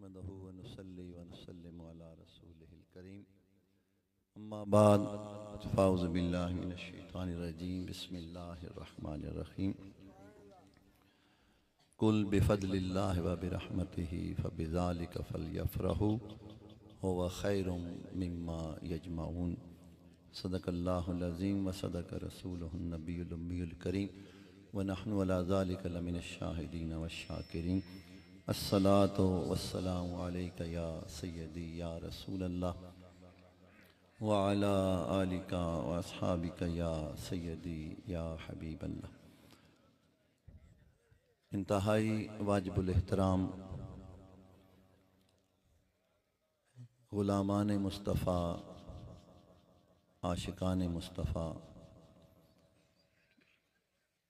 नहमदहु व नुसल्ली व नुसल्लिमु अला रसूलिहिल करीम अम्मा बाद फ़ाऊज़ु बिल्लाहि मिनश शैतानिर रजीम बिस्मिल्लाहिर रहमानिर रहीम कुल बिफ़द्लिल्लाहि व बिरहमतिही फ़बिज़ालिका फ़ल्यफ़रहू हुवा खैरुम मिम्मा यजमऊन सदक़ल्लाहुल अज़ीम व सदक़ रसूलुहुन नबियुल उम्मियुल करीम व नहनु अला ज़ालिका लमिनश शाहिदीन वश्शाकिरीन अस्सलातु वस्सलामु अलैका या सय्यदी या रसूलल्लाह व अला आलिका व अस्हाबिका या सय्यदी या हबीबल्लाह। इंतहाई वाजिबुल एहतराम ग़ुलामान मुस्तफ़ा, आशिकान मुस्तफ़ा,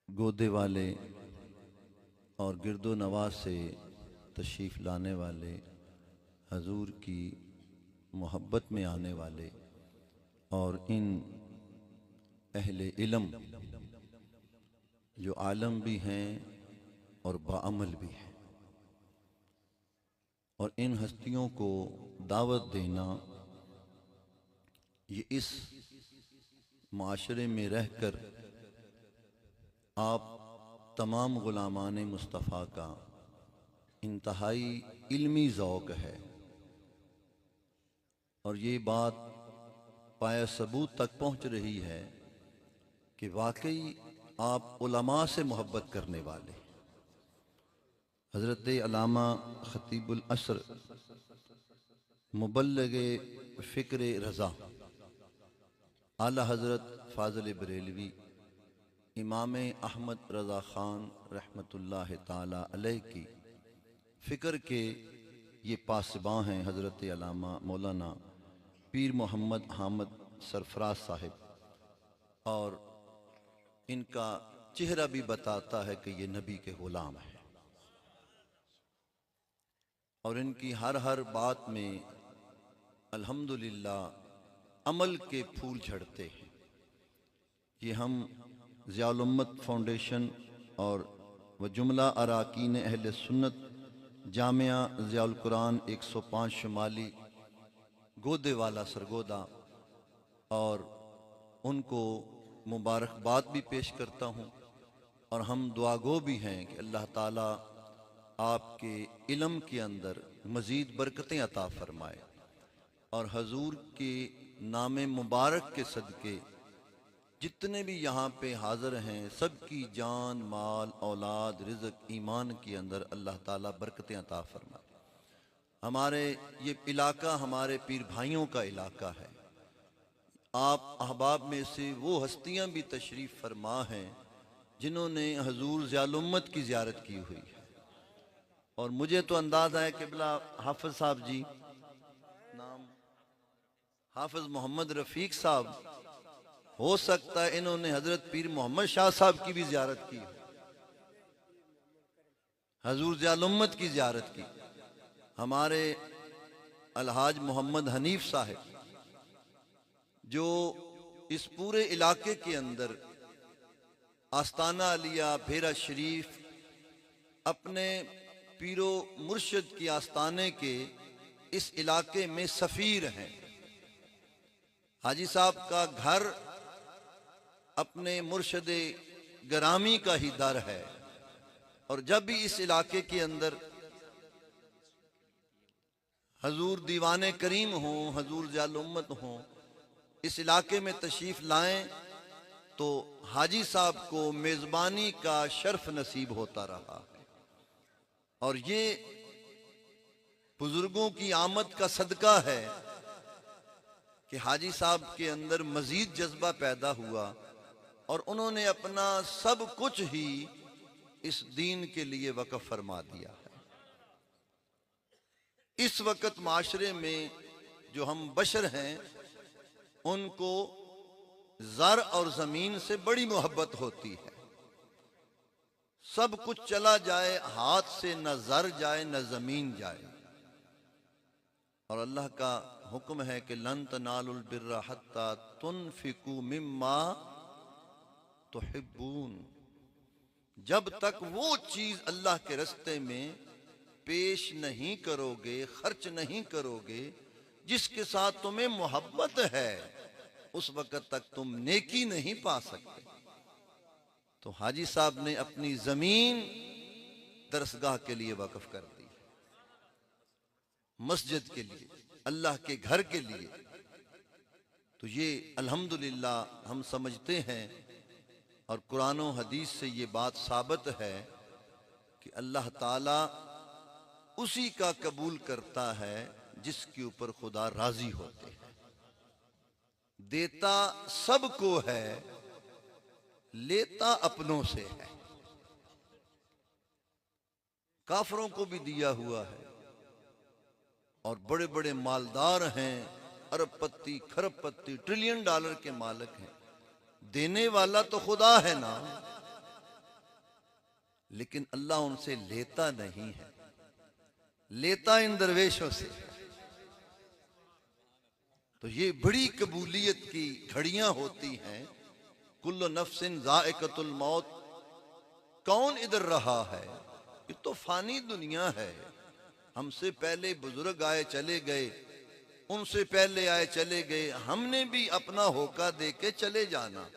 गोदे वाले और गिरदो नवाज से तशरीफ़ लाने वाले, हजूर की मोहब्बत में आने वाले और इन अहले इल्म जो आलम भी हैं और बाअमल भी हैं, और इन हस्तियों को दावत देना, ये इस माशरे में रहकर आप तमाम ग़ुलामान मुस्तफ़ा का इंतहाई इल्मी ज़ौक़ है। और ये बात पाया सबूत तक पहुँच रही है कि वाकई आप उलमा से मोहब्बत करने वाले। हज़रत अल्लामा ख़तीबुल असर मुबल्लिग़े फ़िक्र रज़ा आला हज़रत फ़ाज़िल बरेलवी इमाम अहमद रज़ा ख़ान रहमतुल्लाह ताला अलैह की फ़िक्र के ये पासबां हैं हज़रत अल्लामा मौलाना पीर मोहम्मद हामिद सरफराज साहिब, और इनका चेहरा भी बताता है कि ये नबी के ग़ुलाम हैं और इनकी हर बात में अल्हम्दुलिल्लाह अमल के फूल झड़ते हैं। ये हम ज़ियाउल उम्मत फाउंडेशन और व जुमला अराकीन अहले सुन्नत जामिया ज़ियाउल कुरान 105 शुमाली गोदे वाला सरगोदा, और उनको मुबारकबाद भी पेश करता हूँ। और हम दुआगो भी हैं कि अल्लाह ताला आपके इल्म के अंदर मज़ीद बरकतें अता फरमाए और हजूर के नाम मुबारक के सदके जितने भी यहाँ पे हाज़िर हैं सबकी जान, माल, औलाद, रिज़्क़, ईमान के अंदर अल्लाह ताला बरकतें अता फरमाए। हमारे ये इलाका हमारे पीर भाइयों का इलाका है। आप अहबाब में से वो हस्तियाँ भी तशरीफ़ फरमा हैं जिन्होंने हजूर ज़ियाउल उम्मत की ज़ियारत की हुई है। और मुझे तो अंदाज़ा है क़िबला हाफ़िज़ साहब जी, नाम हाफ़िज़ मोहम्मद रफ़ीक साहब, हो सकता है इन्होंने हज़रत पीर मोहम्मद शाह साहब की भी ज़ियारत की, हजूर ज़ियाउल उम्मत की ज़ियारत की। हमारे अलहाज मोहम्मद हनीफ साहब जो इस पूरे इलाके के अंदर आस्ताना अलिया, भेरा शरीफ, अपने पीरो मुर्शिद की आस्ताने के इस इलाके में सफ़ीर हैं। हाजी साहब का घर अपने मुर्शिद गरामी का ही दर है, और जब भी इस इलाके के अंदर हजूर दीवाने करीम हों, हजूर ज़ियाउल उम्मत हों, इस इलाके में तशरीफ़ लाएं तो हाजी साहब को मेज़बानी का शर्फ नसीब होता रहा है। और ये बुजुर्गों की आमद का सदका है कि हाजी साहब के अंदर मजीद जज्बा पैदा हुआ और उन्होंने अपना सब कुछ ही इस दीन के लिए वक़्फ़ फरमा दिया है। इस वक्त माशरे में जो हम बशर हैं उनको ज़र और ज़मीन से बड़ी मोहब्बत होती है। सब कुछ चला जाए हाथ से, न ज़र जाए न ज़मीन जाए। और अल्लाह का हुक्म है कि लन तनालुल बिर्रा हत्ता तुनफिकू मिम्मा तुहिब्बून, जब तक वो चीज़ अल्लाह के रस्ते में पेश नहीं करोगे, खर्च नहीं करोगे, जिसके साथ तुम्हें मोहब्बत है, उस वक्त तक तुम नेकी नहीं पा सकते। तो हाजी साहब ने अपनी जमीन दरसगाह के लिए वक्फ कर दी, मस्जिद के लिए, अल्लाह के घर के लिए। तो ये अल्हम्दुलिल्लाह हम समझते हैं और कुरान और हदीस से ये बात साबित है कि अल्लाह ताला उसी का कबूल करता है जिसके ऊपर खुदा राजी होते हैं। देता सबको है, लेता अपनों से है। काफरों को भी दिया हुआ है और बड़े बड़े मालदार हैं, अरबपति, खरबपति, ट्रिलियन डॉलर के मालिक हैं। देने वाला तो खुदा है ना, लेकिन अल्लाह उनसे लेता नहीं है, लेता इन दरवेशों से। तो ये बड़ी कबूलियत की घड़ियां होती हैं। कुल्लु नफ्सिन ज़ाइक़तुल मौत, कौन इधर रहा है, ये तो फानी दुनिया है। हमसे पहले बुजुर्ग आए चले गए, उनसे पहले आए चले गए, हमने भी अपना होका दे के चले जाना।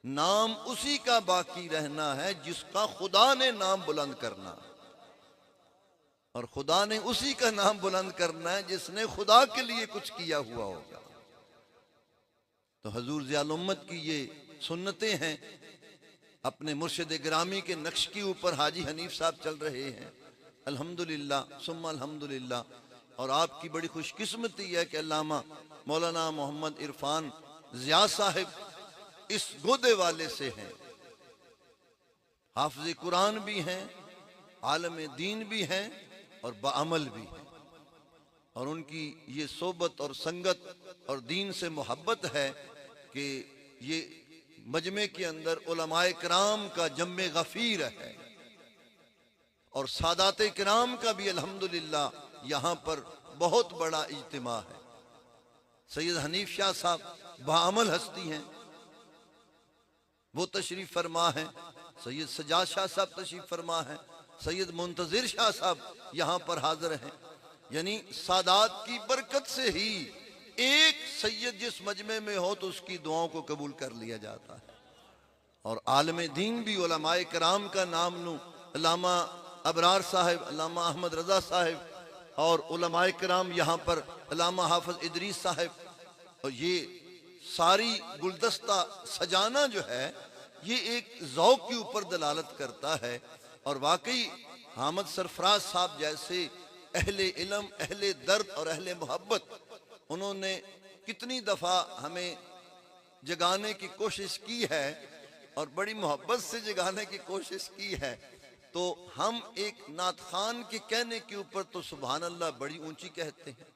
नाम उसी का बाकी रहना है जिसका खुदा ने नाम बुलंद करना, और खुदा ने उसी का नाम बुलंद करना है जिसने खुदा के लिए कुछ किया हुआ होगा। तो हजूर ज़ियाउल उम्मत की ये सुन्नतें हैं। अपने मुर्शिद गिरामी के नक्श के ऊपर हाजी हनीफ साहब चल रहे हैं, अल्हम्दुलिल्लाह सुम्मा अल्हम्दुलिल्लाह। और आपकी बड़ी खुशकिस्मती है कि अल्लामा मौलाना मोहम्मद इरफान ज़िया साहिब इस गोदे वाले से हैं, हाफिज़ कुरान भी हैं, आलम दीन भी हैं और बाअमल भी हैं। और उनकी ये सोबत और संगत और दीन से मोहब्बत है कि ये मजमे के अंदर उलमाए किराम का जम्मे गफीर है और सादाते किराम का भी अल्हम्दुलिल्लाह यहाँ पर बहुत बड़ा इज्तिमा है। सैयद हनीफ शाह साहब बाअमल हस्ती हैं, वो तशरीफ फरमा है। सैयद सजाद शाह साहब तशरीफ फरमा है। सैयद मुंतजिर शाह साहब यहाँ पर हाजिर हैं। यानी सादात की बरकत से ही एक सैयद जिस मजमे में हो तो उसकी दुआओं को कबूल कर लिया जाता है। और आलम दीन भी उलमाए कराम का नाम लूं, अल्लामा अबरार साहिब, अल्लामा अहमद रजा साहिब और उलमाए कराम यहाँ पर अल्लामा हाफिज इदरीस साहिब। और ये सारी गुलदस्ता सजाना जो है ये एक ज़ौक़ के ऊपर दलालत करता है। और वाकई हामिद सरफराज साहब जैसे अहले इल्म, अहले दर्द और अहले मोहब्बत, उन्होंने कितनी दफ़ा हमें जगाने की कोशिश की है और बड़ी मोहब्बत से जगाने की कोशिश की है। तो हम एक नात खान के कहने के ऊपर तो सुभान अल्लाह बड़ी ऊंची कहते हैं,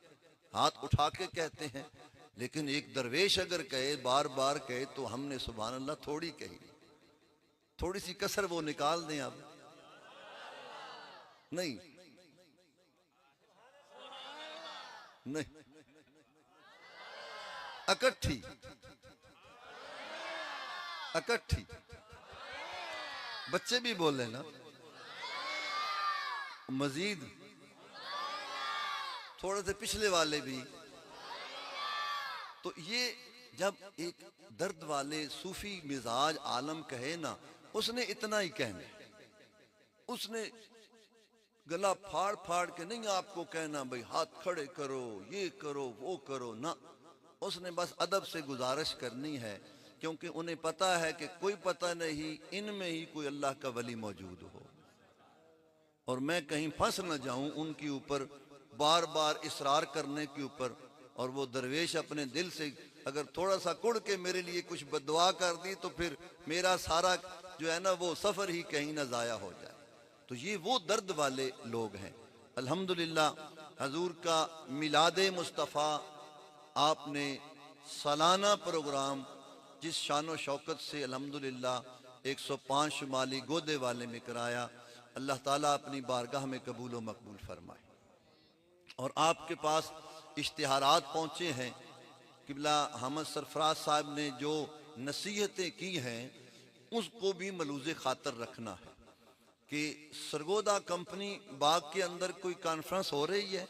हाथ उठा के कहते हैं, लेकिन एक दरवेश अगर कहे, बार बार कहे, तो हमने सुभान अल्लाह थोड़ी कही। थोड़ी सी कसर वो निकाल दें आप, नहीं नहीं, इकट्ठी इकट्ठी। बच्चे भी बोल लेना, मजीद थोड़े से पिछले वाले भी। तो ये जब एक दर्द वाले सूफी मिजाज आलम कहे ना, उसने इतना ही कहना, उसने गला फाड़ फाड़ के नहीं आपको कहना भाई हाथ खड़े करो, ये करो, वो करो ना। उसने बस अदब से गुजारिश करनी है, क्योंकि उन्हें पता है कि कोई पता नहीं इनमें ही कोई अल्लाह का वली मौजूद हो और मैं कहीं फंस न जाऊं उनके ऊपर बार बार इसरार करने के ऊपर। और वो दरवेश अपने दिल से अगर थोड़ा सा कुड़ के मेरे लिए कुछ बददुआ कर दी तो फिर मेरा सारा जो है ना वो सफ़र ही कहीं ना ज़ाया हो जाए। तो ये वो दर्द वाले लोग हैं। अल्हम्दुलिल्लाह हजूर का मिलादे मुस्तफ़ा आपने सालाना प्रोग्राम जिस शान शौकत से अल्हम्दुलिल्लाह 105 शुमाली गोदे वाले में कराया, अल्लाह ताला अपनी बारगाह में कबूल व मकबूल फरमाए। और आपके पास इश्तिहारात पहुँचे हैं, किबला हामिद सरफराज साहब ने जो नसीहतें की हैं उसको भी मलूज़े खातर रखना है कि सरगोदा कंपनी बाग के अंदर कोई कॉन्फ्रेंस हो रही है,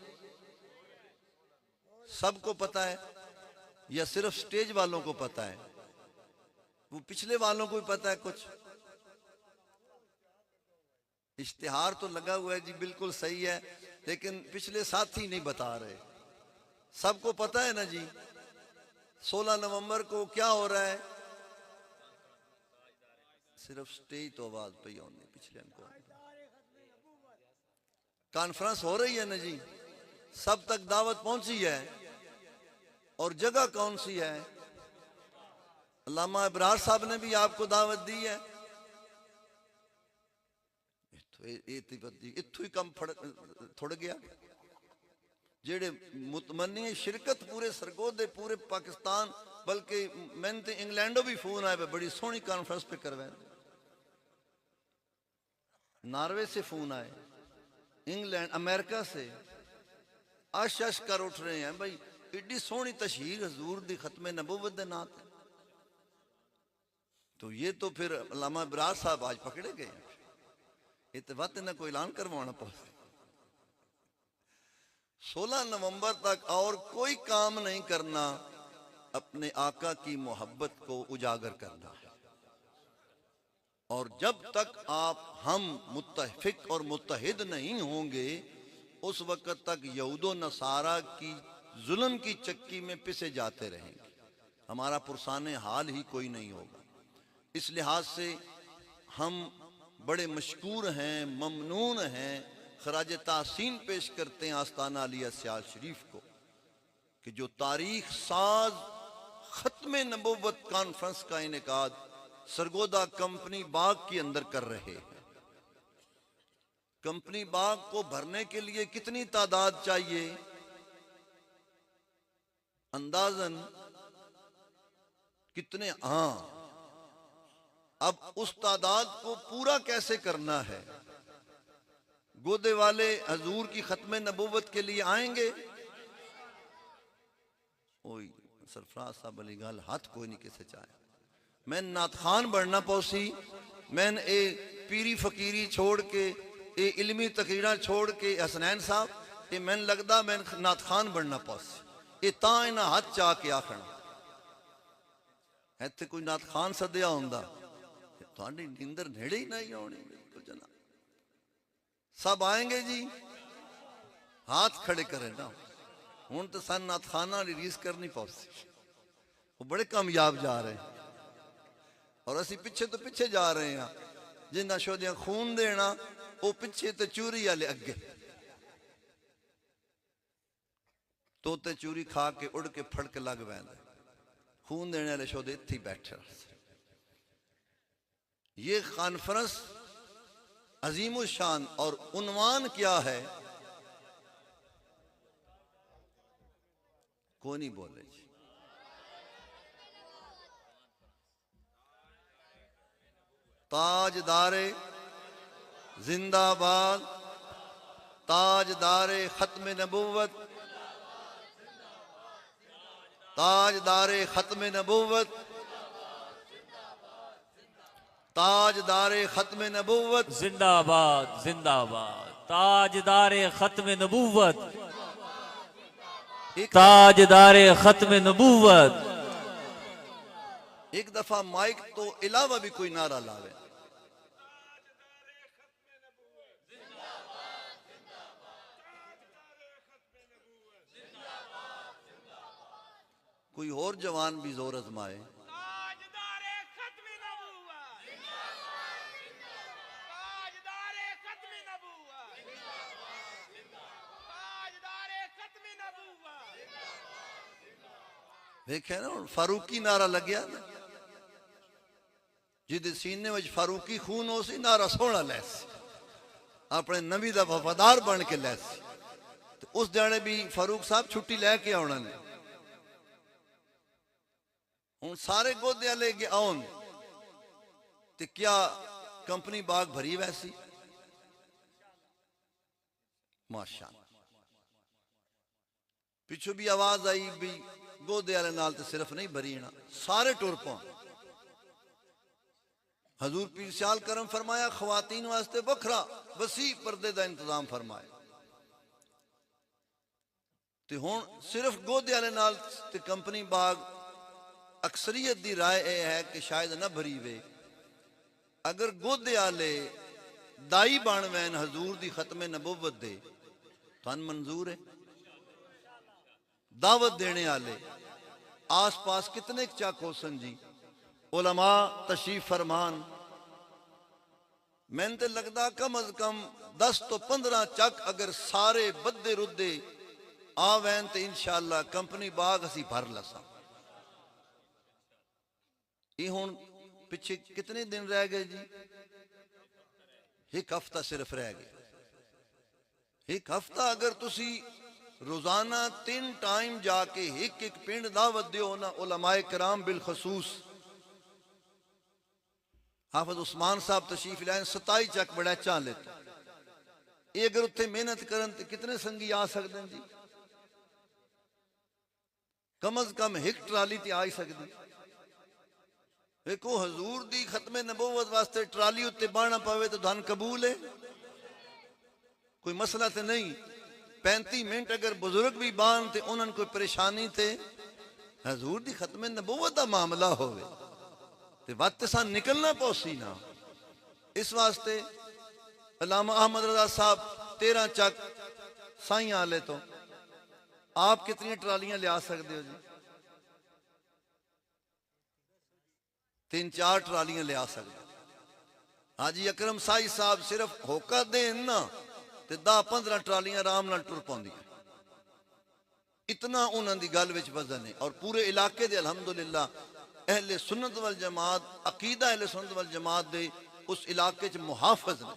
सबको पता है या सिर्फ स्टेज वालों को पता है? वो पिछले वालों को भी पता है कुछ? इश्तिहार तो लगा हुआ है जी, बिल्कुल सही है, लेकिन पिछले साथी नहीं बता रहे। सबको पता है ना जी 16 नवंबर को क्या हो रहा है? सिर्फ स्टेज तो आवाज पे होनी, पिछले को कॉन्फ्रेंस हो रही है ना जी, सब तक दावत पहुंची है। और जगह कौन सी है? अल्लामा इब्रार साहब ने भी आपको दावत दी है। इत्थु ही कम थोड़ गया। जेड़े मुतमनी शिरकत पूरे सरगोदे पूरे पाकिस्तान, बल्कि मैंने तो इंग्लैंडो भी फोन आए, बड़ी सोहनी कॉन्फ्रेंस पे करवाए। नॉर्वे से फोन आए, इंग्लैंड अमेरिका से अश अश कर उठ रहे हैं भाई, इड्डी सोहनी तशहीर हजूर दी खत्मे नबूवत दे नात। तो ये तो फिर अल्लामा इब्रार साहब आज पकड़े गए। ये तो बात ना कोई ऐलान करवाना पड़े। 16 नवंबर तक और कोई काम नहीं करना, अपने आका की मोहब्बत को उजागर करना है। और जब तक हम मुत्तफिक और मुत्तहिद नहीं होंगे, उस वक्त तक यहूदो नसारा की जुल्म की चक्की में पिसे जाते रहेंगे। हमारा पुरसाने हाल ही कोई नहीं होगा। इस लिहाज से हम बड़े मशकूर हैं, ममनून हैं, खराज तासीन पेश करते हैं आस्ताना अलिया सियाल शरीफ को कि जो तारीख साज खत्म नबूवत कॉन्फ्रेंस का इनेकाद सरगोदा कंपनी बाग के अंदर कर रहे हैं। कंपनी बाग को भरने के लिए कितनी तादाद चाहिए? अंदाजन कितने? हाँ, अब उस तादाद को पूरा कैसे करना है? गोदे वाले हजूर की खत्म नबूवत के लिए आएंगे। ओई सरफराज साहब अली गाल हाथ कोई नहीं किसे चाहे। मैं नात खान बढ़ना पौसी, मैंने ए पीरी फकीरी छोड़ के, ए इल्मी तकीरा छोड़ के हसनैन साहब, ये मैंने लगता मैं नात खान बढ़ना पौसी। ये ता इन्हें हाथ चाह के आखना इतने कोई नात खान सद्या होंदा, थोड़ी नींदर नेड़े ही नहीं आनी। बिल्कुल जनाब, सब आएंगे जी, हाथ खड़े करें ना। हूं तो सन नात खाना रीस करनी पौसी, वो बड़े कामयाब जा रहे हैं और असी पिछे तो पिछे जा रहे हैं। जिन्ना शोदिया खून देना वो पिछे तो चूरी वाले अगे। तोते चूरी खा के उड़ के फड़ के लग पैंदे, खून देने वाले शोधे इत्थे बैठे। ये कॉन्फ्रेंस अजीमुल शान और उन्वान क्या है? कोई नहीं बोले जी। ताजदारे जिंदाबाद, ताजदारे खत्म नबूवत, ताजदारे खत्म नबूवत, ताजदारे खत्म नबूवत जिंदाबाद जिंदाबाद। ताजदारे खत्म नबूवत, ताजदारे खत्म नबूवत। एक दफा माइक तो अलावा भी कोई नारा लावे। कोई और जवान भी जोर आजमाए। देखे ना फारूकी नारा लग गया ना, जिदे सीने में फारूकी खून हो सी, नारा सोना लैस अपने नबी दा वफादार बन के लैस। तो उस जाने भी फारूक साहब छुट्टी लैके आना ने। हूं सारे गोदे लेके आउन ते क्या कंपनी बाग भरी वैसी? माशाअल्लाह। पिछू भी आवाज आई भी गोदे वाले नाल तो सिर्फ नहीं भरी ना, सारे टुर पाउन। हजूर पीर सियाल करम फरमाया खवातीन वास्ते वखरा वसी पर्दे का इंतजाम फरमाया। तो हुण सिर्फ गोदे वाले नाल ते कंपनी बाग अक्सरीयत की राय यह है कि शायद न भरीवे। अगर गोदे वाले दाई बन वैन हजूर की खत्मे नबुव्वत दे तुहान मंजूर है? दावत देने वाले आस पास कितने चक हो सन जी, उलमा तशरीफ फरमान। मैंने तो लगता कम अज कम 10 तो 15 चक अगर सारे बद्दे रुद्दे आ वैन तो इंशाअल्लाह कंपनी बाग असी भर लसा। ये हुण पिछे कितने दिन रह गए जी? एक हफ्ता सिर्फ रह गया। एक हफ्ता अगर तुसी रोजाना 3 टाइम जाके एक एक पिंड दावत दियो ना, उलमाए कराम बिलखसूस हाफिज उस्मान साहब तशरीफ लाए 27 चक बड़ा चाह लेते। ये अगर उत्थे मेहनत करन तो कितने संगी आ सकते हैं जी? कम अज कम एक ट्राली ते आ ही सकती। देखो हजूर दी खत्मे नबुव्वत वास्ते ट्राली उत्ते बाणा पवे तो धन कबूल है, कोई मसला तो नहीं। 35 मिनट अगर बुजुर्ग भी बान ते उन्होंने कोई परेशानी थे हजूर दी खत्मे नबुव्वत का मामला होवे ते वक्त सा निकलना पौसी ना। इस वास्ते अल्लामा अहमद रजा साहब 13 चक साइयां आले तो आप कितनी ट्रालियां लिया सकते हो जी? 3-4 ट्रालियां लिया सकते। हाजी अकरम साई साहब सिर्फ होका देन ना ते 10-15 ट्रालियां आराम नाल टुर पाउंदियां। इतना उन्होंने गल विच वजन है। और पूरे इलाके दे अल्हम्दुलिल्लाह अहले सुन्नत वल जमात अकीदा अहले सुन्नत वल जमात दे उस इलाके च मुहाफिज ने।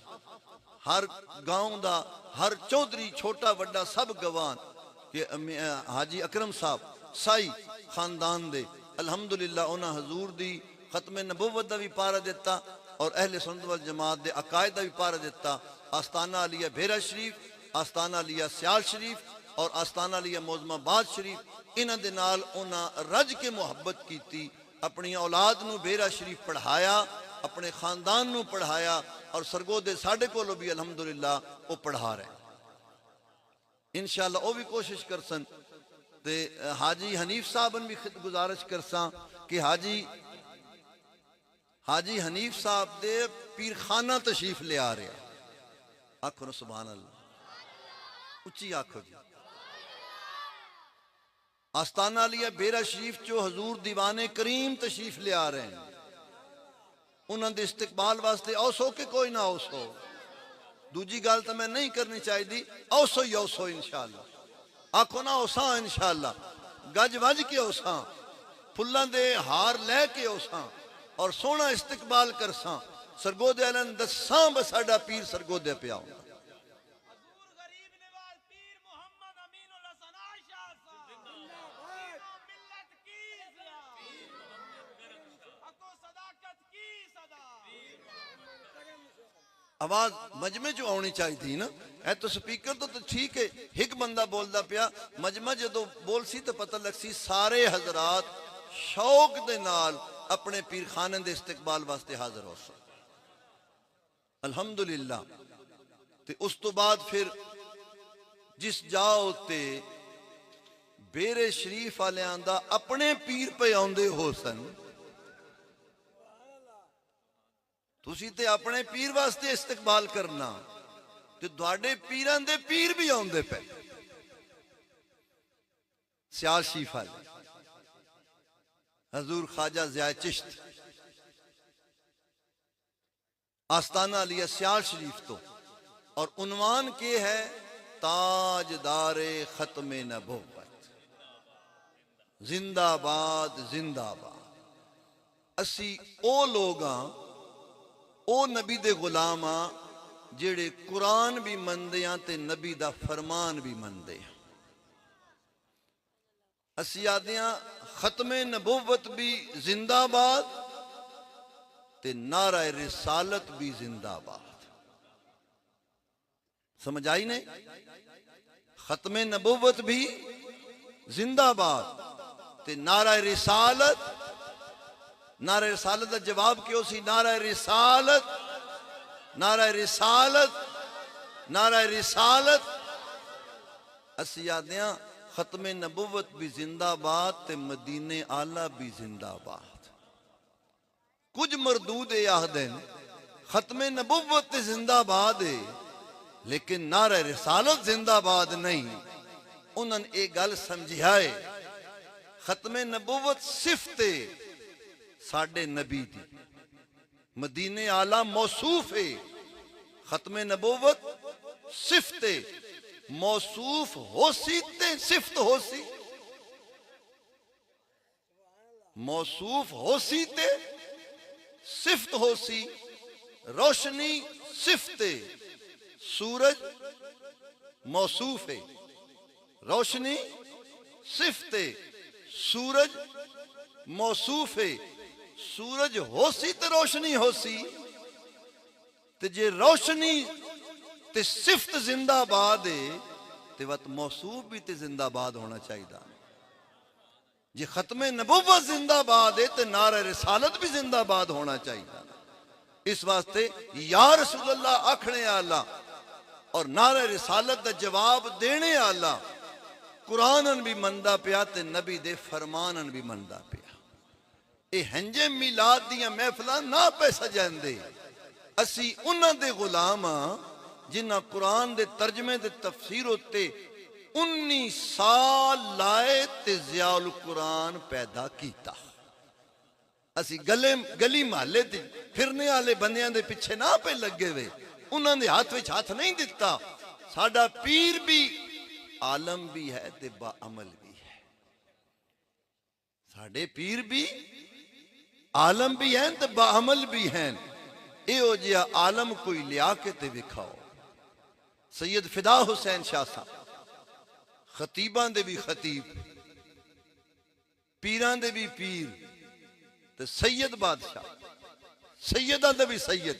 हर गांव दा हर चौधरी छोटा बड़ा सब गवान कि हाजी अकरम साहब साई खानदान दे अल्हम्दुलिल्लाह उन्हें हजूर दी खत्मे नबुव्वत दा भी पारा दिता और अहले सुन्नत वल जमात दे अकायद दा भी पारा दिता। आस्ताना अलिया भेरा शरीफ, आस्ताना अलिया सियाल शरीफ और आस्ताना अलिया मोजमाबाद शरीफ, इन्हां दे नाल उन्हां रज के मुहब्बत की। अपनी औलाद नूं भेरा शरीफ पढ़ाया, अपने खानदान नूं पढ़ाया और सरगोदे साडे कोलों भी अल्हम्दुलिल्लाह वो पढ़ा रहे। इंशाअल्लाह वो भी कोशिश करसन ते हाजी हनीफ साहब भी गुजारिश करसा कि हाजी हनीफ साहब दे पीरखाना तशरीफ ले आ रहे। आखो ना सुभान अल्लाह, उच्ची आखो जी। आस्ताना अलिया बेरा शरीफ जो हजूर दीवाने करीम तशरीफ ले आ रहे हैं, उन्होंने इस्तकबाल वास्ते औसो के कोई ना औसो। दूजी गल तो मैं नहीं करनी चाहिए, औसो ही औसो इंशाअल्लाह। आखो ना औसा इंशाअल्लाह, गज वज के औसा, फुल्लां दे हार लैके औसा और सोना इस्तकबाल करसा। सरगोदे आलन दसा बस साडा पीर सरगोदे पे आओ। आवाज मजमे चो आनी चाहिए थी ना। है तो स्पीकर तो ठीक है, एक बंदा बोलता पिया, मजमा जो बोल सी तो पता लग सी सारे हजरात शौक दे नाल अपने पीर खाने दे इस्तकबाल वास्ते हाजिर हो सो। अल्हम्दुलिल्लाह। ते उस तो बाद फिर जिस जाओ ते बेरे शरीफ वाले दा अपने पीर पे आंदे हो सन, तुसी ते अपने पीर वास्ते इस्तकबाल करना ते तुहाडे पीरां दे पीर भी आंदे पे। सियाल शरीफ वाले हजूर ख्वाजा ज़िया चिश्त आस्ताना अलिया सियाल शरीफ तो, और उन्वान के है ताजदारे खत्मे नबुव्वत, जिंदाबाद जिंदाबाद। असी ओ लोग ओ नबी दे गुलाम जेड़े कुरान भी मनदे ते नबी दा फरमान भी मनदे। असी आदे खत्मे नबुव्वत भी जिंदाबाद ते नारा रिसालत भी जिंदाबाद। समझ आई नहीं? खत्मे नबुव्वत भी जिंदाबाद ते नारा रिसालत नारा रिसालत का जवाब क्यों सी? नारा रिसालत, नारा रिसालत, नारा रिसालत। असी आदे हां खत्मे नबुवत भी जिंदाबाद ते मदीने आला भी जिंदाबाद। कुछ मरदूद ये आखदे खत्मे नबुवत जिंदाबाद है, लेकिन नारा रिसालत जिंदाबाद नहीं। उन्होंने एक गल समझाए, खत्मे नबुवत सिफते साडे नबी दी, मदीने आला मौसूफ है। खत्मे नबुवत सिफते मौसूफ होसी ते सिफत होसी, मौसूफ होसी ते सिफत होसी। रोशनी सिफते, सूरज मौसूफ है। रोशनी सिफते, सूरज मौसूफ है। सूरज होसी ते रोशनी होसी, ते जे रोशनी ते सिफत जिंदाबाद है ते वत मौसूफ भी ते जिंदाबाद होना चाहिए। जे खत्मे नबुव्वत जिंदाबाद है तो नारा रिसालत भी जिंदाबाद होना चाहिए। इस वास्ते या रसूल अल्लाह आखने आला और नारा रिसालत का जवाब देने आला कुरान भी मनदा पिया ते नबी दे फरमान भी मनदा पिया। ये हंजे मिलाद दियां महफिलां ना पे सजांदे, असी उन्हां दे गुलाम हां जिन्हां कुरान दे तर्जमे ते तफसीर उत्ते 19 साल लाए ते ज़ियाउल कुरान पैदा किया। असी गली महल्ले ते फिरने वाले बंदियां दे पिछे ना पे लगे वे, उन्हां दे हाथ विच हाथ नहीं दिता। साडा पीर भी आलम भी है ते बाअमल भी है। साडे पीर भी आलम भी हैं ते बाअमल भी हैं। इहो जिहा आलम कोई लिया के ते विखाओ। सैयद फिदा हुसैन शाह साहब, खतीबां दे भी खतीब, पीरां दे भी पीर, ते सैयद बादशाह, सैयदां दे भी सैयद।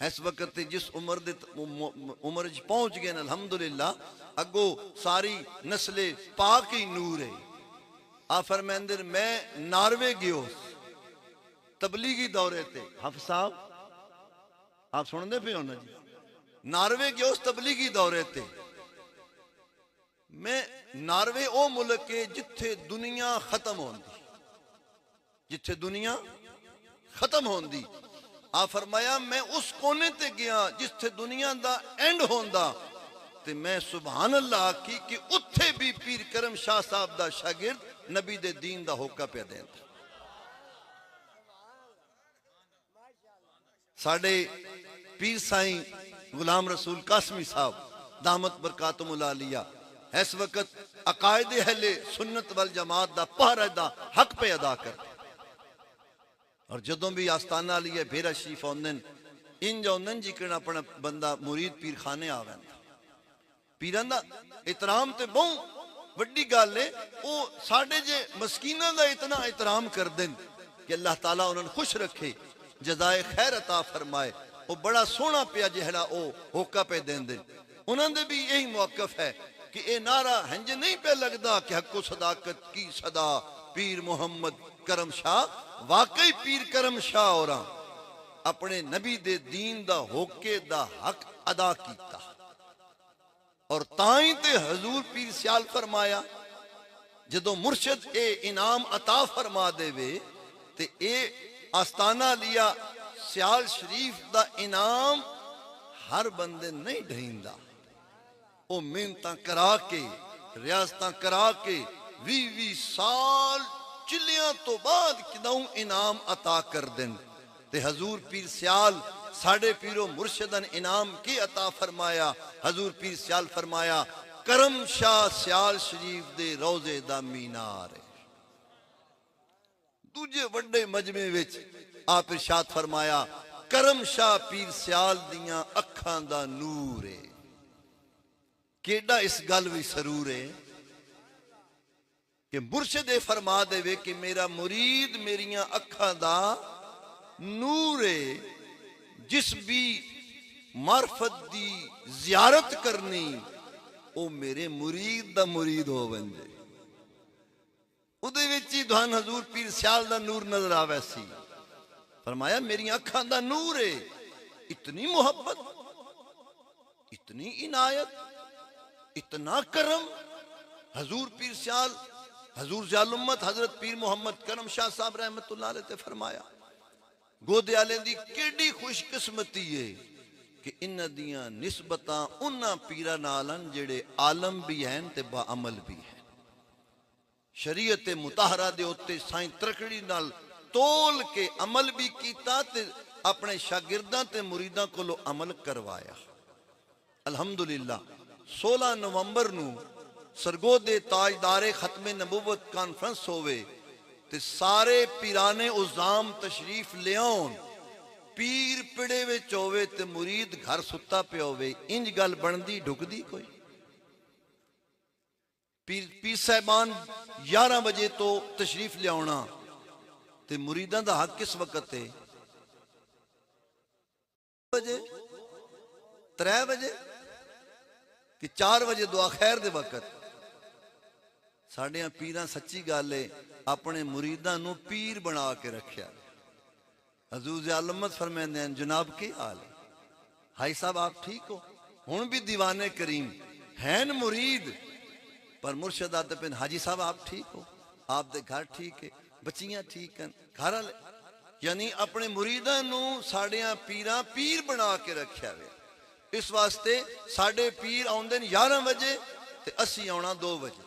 इस वक्त जिस उम्र पहुंच गए अल्हम्दुलिल्लाह, अगो सारी नस्ले पाक ही नूर है। आ फरमांदे मैं नार्वे गयो तबलीगी दौरे ते। हफ्स साहब आप सुनते पे हो ना जी? नार्वे गयो तबलीगी दौरे ते। मैं नार्वे ओ मुल्क है जिथे दुनिया खत्म होंदी, जिथे दुनिया खत्म होंदी। आ फरमाया मैं उस कोने ते गया जिथे दुनिया दा एंड होंदा, ते मैं सुभान अल्लाह आखी कि उत्थे भी पीर करम शाह साहब दा शागिर्द नबी दे दीन दा होका पे देंदा। साडे पीर साईं गुलाम रसूल कासमी साहब दामत बरकातुहुल आलिया इस वक्त अकायदे अहले सुन्नत वल जमात दा पहरा दा हक पे अदा कर। और जदों भी आस्ताना लिए भेरा शरीफ आउंदे इंज आउंदे जिकण अपना बंदा मुरीद पीर खाने आवे। पीरां दा एहतराम ते बहु वड्डी गल है। वो साडे जे मस्कीनां दा इतना एहतराम करदे कि अल्लाह ताला उन्हें खुश रखे, जज़ाए खैर अता फरमाए। वो बड़ा सोहना पिया जिहड़ा वो होका पे देंदे। उन्होंने भी यही मौकफ है कि ये नारा हंज नहीं पे लगता कि हक्को सदाकत की सदा पीर मोहम्मद करम शाह। वाकई पीर करम शाह और अपने नबी दे दीन दा होके दा हक अदा किया। और ताई ते हजूर पीर सियाल फरमाया जदों मुर्शद ए इनाम अता फरमा देवे ते ए आस्ताना लिया सियाल शरीफ दा इनाम हर बंदे नहीं ढहींदा। वो मेहनत करा के रियासत करा के 20 साल चिलियां तो बाद किदों इनाम अता कर देन। ते हजूर पीर सियाल साडे पीरो मुर्शदन इनाम की अता फरमाया। हजूर पीर सियाल फरमाया करम शाह सियाल शरीफ दे रोजे दा मीनार है। दूजे वड्डे मजमे विच आप इरशाद फरमाया करम शाह पीर सियाल दियां अखां दा नूर है। केड़ा इस गल भी सरूर है कि मुर्शद फरमा देवे कि मेरा मुरीद मेरिया अखां दा नूर है। जिस भी मार्फत दी जियारत करनी वो मेरे मुरीद दा मुरीद हो बंदे। ਉਹਦੇ ਵਿੱਚ ਹੀ ਤੁਹਾਨੂੰ ਹਜ਼ੂਰ ਪੀਰ ਸਿਆਲ ਦਾ ਨੂਰ ਨਜ਼ਰ ਆਵੇ ਸੀ। फरमाया मेरी अखां दा नूर है, इतनी मोहब्बत, इतनी इनायत, इतना करम। हजूर पीर सियाल हजूर ज़ियाल उम्मत हजरत पीर मुहम्मद करम शाह साहब रहमतुल्लाह अलैह ते फरमाया गोदे आले दी केडी खुशकिस्मती है कि इन्हां दियां निस्बतां उन्हां पीरां नाल हन जेड़े आलम भी हैं ते बाअमल भी हैं। शरीयत मुताहरा दे उत्ते साईं तरकड़ी नाल तोल के अमल भी कीता ते अपने शागिर्दां ते मुरीदां कोलों अमल करवाया। अल्हम्दुलिल्लाह 16 नवंबर नू सरगोदे ताजदारे खत्मे नबूवत कॉन्फ्रेंस होवे ते सारे पीराने उजाम तशरीफ ले आउन, पीर पिड़े विच होवे ते मुरीद घर सुता पिया होवे। इंज गल बनदी ढुकदी कोई? पीर साहबान 11 बजे तो तशरीफ लियाउणा ते मुरीदां दा हक किस वक्त है? बजे 3 बजे कि 4 बजे दुआ खैर दे वक्त? साढ़े पीरां सच्ची गल है अपने मुरीदां नू पीर बना के रखिया। हजूर ज़ियाल उम्मत फरमांदे हैं जनाब की हाल है? हाई साहब आप ठीक हो? हुण भी दीवाने करीम हैं मुरीद पर मुर्शद आते पे हाजी साहब आप ठीक हो? आप दे घर ठीक है, बच्चियां ठीक हैं, घर वाले यानी अपने मुरीदां नू साड़ियां पीरां पीर बना के रखिया वे। इस वास्ते साडे पीर आउंदे ने 11 बजे ते असी आउणा 2 बजे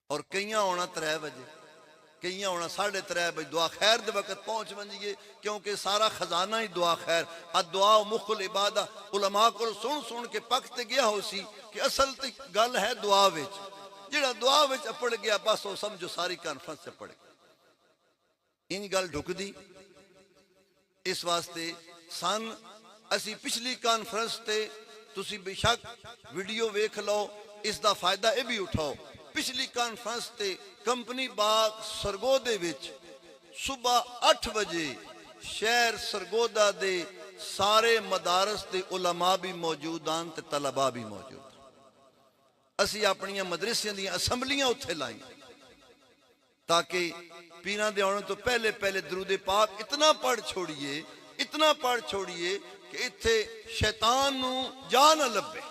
और कईयां आउणा 3 बजे, कईयां आउणा 3:30 बजे। दुआ खैर दे वक्त पहुंच वंजिए क्योंकि सारा खजाना ही दुआ खैर। दुआ मुखल इबादा उलमा को सुन सुन के पक ते गया हो सी कि असल ते गल है दुआ विच। जेड़ा दुआ विच अपड़ गया बस वो समझो सारी कॉन्फ्रेंस से पड़ गई। इन गल ढुकदी। इस वास्ते सन असी पिछली कॉन्फ्रेंस ते तुसी बेशक वीडियो वेख लो, इसका फायदा यह भी उठाओ। पिछली कॉन्फ्रेंस ते कंपनी बाग सरगोदे विच सुबह 8 बजे शहर सरगोदा दे सारे मदारस दे उलमा भी मौजूद आन ते तलबा भी मौजूद। असी अपनी मदरसियां दी असैम्बलियां उत्थे लाई ताकि पीरां दे आने तो पहले पहले दरूदे पाक इतना पढ़ छोड़िए, इतना पढ़ छोड़िए कि इत्थे शैतान नू जा न लभे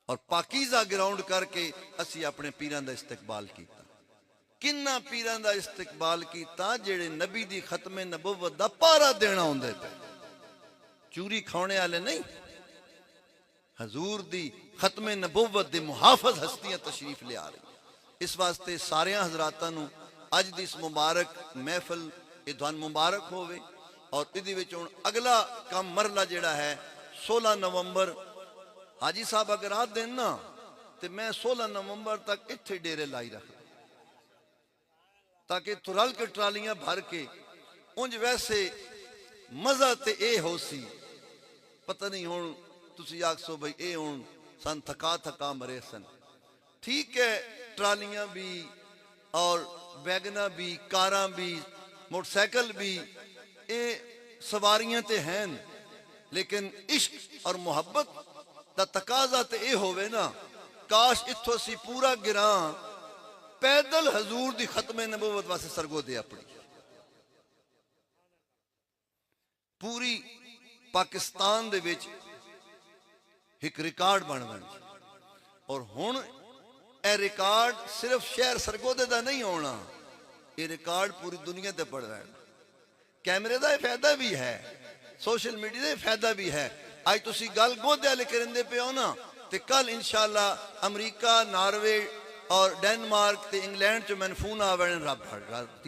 और पाकीज़ा ग्राउंड करके असी अपने पीरां दा इस्तकबाल किया। किन्ना पीरां दा इस्तकबाल किया जेड़े नबी दी खत्मे नबुव्वत दा पारा देना हुंदे पे, चूरी खाने वाले नहीं। हजूर दी खत्मे नबुव्वत दे मुहाफिज हस्तियां तशरीफ ले आ रही। इस वास्ते सारे हजरातां नू अज दी इस मुबारक महफिल ये तुहानू मुबारक होवे। और इहदे विच हुण अगला कम मरला जिहड़ा है 16 नवंबर हाजी साहब अगर आ देन ना तो मैं 16 नवंबर तक इत्थे डेरे लाई रख ताकि तुरल के ट्रालियां भर के उंज वैसे मजा ते ए हो सी। पता नहीं हुण तुसी आखसो भाई ए हुण सन थका थका मरे सन। ठीक है, ट्रालियां भी और वैगना भी, कारां भी, मोटरसाइकिल भी, ये सवारियां ते हैं, लेकिन इश्क और मुहब्बत दा तकाजा ते ए होवे ना। काश इत्थों सी पूरा गिरां पैदल हजूर दी खत्मे नबुव्वत वास्ते सरगोदे अपनी पूरी पाकिस्तान दे विच एक रिकॉर्ड बन बन। और हुण ए रिकॉर्ड सिर्फ शहर सरगोदे दा नहीं होना, ये रिकॉर्ड पूरी दुनिया ते पड़ रहा है। कैमरे दा फायदा भी है, सोशल मीडिया का फायदा भी है। आज तुसी गल गोदे वाले करेंदे पे हो ना, ते कल इंशाअल्लाह अमरीका, नॉर्वे और डेनमार्क ते इंग्लैंड च मैंने फोन आवे रब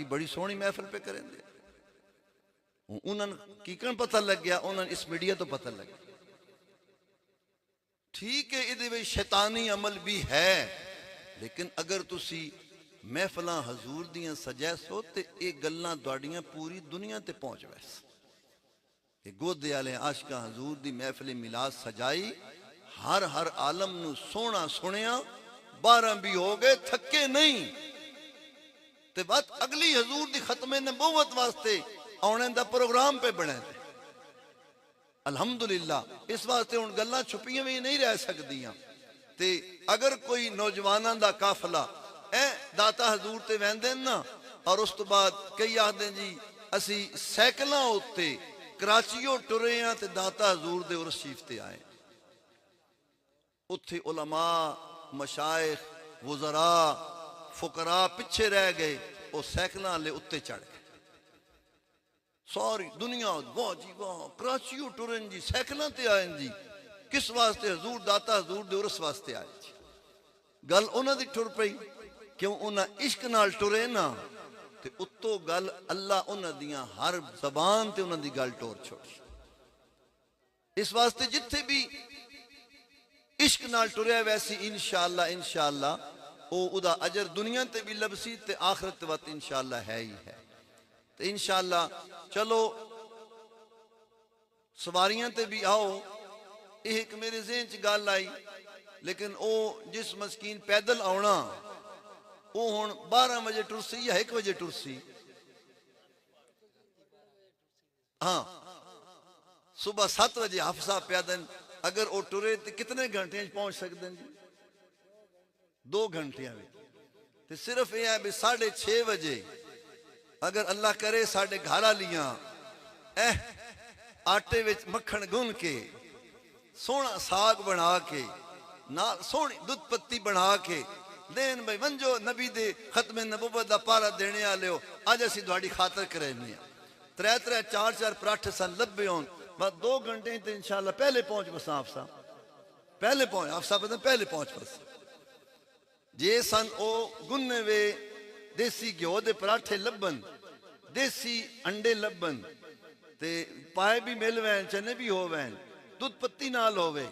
बड़ी सोहनी महफिल पे करेंदे। उन्होंने कीकन पता लग गया, उन्होंने इस मीडिया तो पता लग गया। ठीक है, ये शैतानी अमल भी है, लेकिन अगर तुसी महफिल हजूर दियां सजैसो तो ये गल्लां तुहाडियां पूरी दुनिया ते पहुंच वैस। गोदे वाले आशिका हजूर दी महफिल मिलाद सजाई, हर हर आलम नू सोहना सुनिया, 12 भी हो गए, थके नहीं। ते बात अगली हजूर दी खत्मे नबुव्वत वास्ते आने दा प्रोग्राम पे बने। अल्हम्दुलिल्लाह इस वास्ते हुण गल्लां छुपियां भी नहीं रह सकदियां। ते अगर कोई नौजवानों का काफिला दाता हजूर ते वहंदे ना, और उस तो बाद कई आखते जी असी सैकलों उत्ते कराचियों टुरे हाँ ते दाता हजूर दे उर्स शरीफ ते आए। उत्थे उलमा, मशाइख, वज़रा, फुकरा पिछे रह गए, वो सैकलों ले उत्ते चढ़ गए। सारी दुनिया वाह जी वाह, कराचियों टुरन जी, सैकलों ते आए जी। किस वास्ते? हजूर दाता हजूर दे उर्स वास्ते आए जी। गल उन्हां दी टुर पई, क्यों? उन्हां इश्क नाल टुरे ना, ते उत्तों गल अल्लाह उन्हां दियां हर जबान ते उन्हां दी गल टोर छोड़ी। इस वास्ते जिथे भी इश्क नाल टुरिया वैसी इंशाअल्लाह इंशाअल्लाह ओ उदा अजर दुनिया ते भी लबसी ते आखरत वत इंशाअल्लाह है ही है। तो इंशाअल्लाह चलो सवारियां ते भी आओ। एक मेरे ज़हन च गल आई, लेकिन ओ जिस मस्कीन पैदल आना वो हुण 12 बजे टुरसी या 1 बजे टुरसी? हाँ, सुबह 7 बजे हाफसा पैदल अगर वो टुरे तो कितने घंटे पहुंच सकते हैं जी? 2 घंटिया में। तो सिर्फ यह है भी 6:30 बजे अगर अल्लाह करे साढ़े घर वालियां आटे विच मक्खन गुन के, सोहना साग बना के, नाल सोहनी दुध पत्ती बना के देन, भाई वंजो नबी दे खत्मे नबूवत दा पारा देने वाले हो, अज असीं तुहाडी खातर करने। 3-3 4-4 पराठे सन लब्बे होन, बस 2 घंटे तो इंशाअल्लाह पहले पहुंच बसा। हाफसा पहले पहुंच, हाफसा पता पहले पहुंच बस। जे सन ओ गुन्ने वे देसी घ्यो दे पराठे लब्बन, देसी अंडे लब्बन, ते पाए भी मिल वैन, चने भी हो वैन, दुध पत्ती नाल होवे,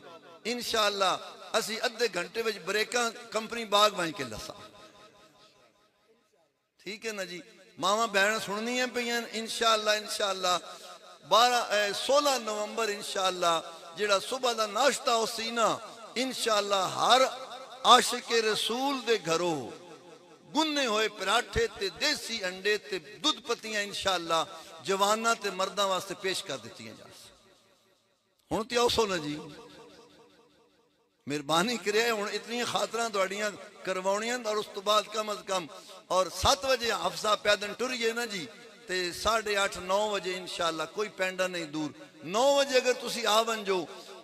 इंशाअल्लाह असी अद्धे घंटे में ब्रेका कंपनी बाग बन के लसा। ठीक है ना जी? मावा बहन सुननिया पईयां इंशाअल्लाह इंशाअल्लाह 16 नवंबर इंशाअल्लाह जेड़ा सुबह का नाश्ता हो सी ना, इंशाअल्लाह हर आशिक रसूल दे घरों गुन्ने हुए पराठे ते देसी अंडे ते दुध पत्तियां इंशाअल्लाह जवाना ते मर्दा वास्ते पेश कर दित्तियां जा। हुण ते आओ ना जी, मेहरबानी करे हुण इतनी खातरां तुहाड़ियां करवाउणियां, और उस तो बाद कम अज कम और 7 बजे हाफसा पैदल टुरिए ना जी, ते 8:30-9 बजे इंशाअल्लाह कोई पैंडा नहीं दूर। 9 बजे अगर तुसी आ वंजो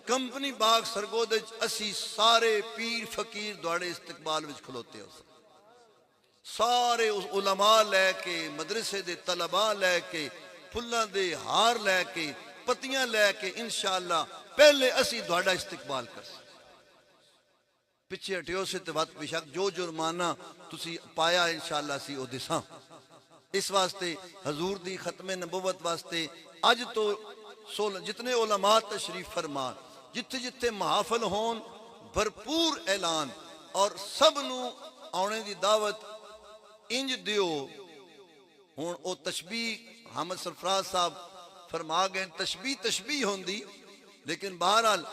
कंपनी बाग सरगोदे असी सारे पीर फकीर तुहाड़े इस्तकबाल विच खलोते हो। सारे उस उलमा लैके, मदरसे दे तलबा लैके, फुल्लां दे हार लैके, पत्तियां लैके इंशाअल्लाह पहले असी तुहाडा इस्तकबाल कर। पिछे हटियो से तो वत बेशक जो जुर्माना तुसी पाया इंशाअल्लाह सी ओ दिसां। इस वास्ते हजूर दी खत्मे नबुवत वास्ते अज तो 16 जितने उलमा तशरीफ फरमा, जिथे जिथे महाफल होन भरपूर ऐलान, और सब नू आने की दावत इंज दियो। हुण ओ तशबीह हामिद सरफराज साहब फरमा गए, तशबीह तशबीह होंदी, लेकिन बहरहाल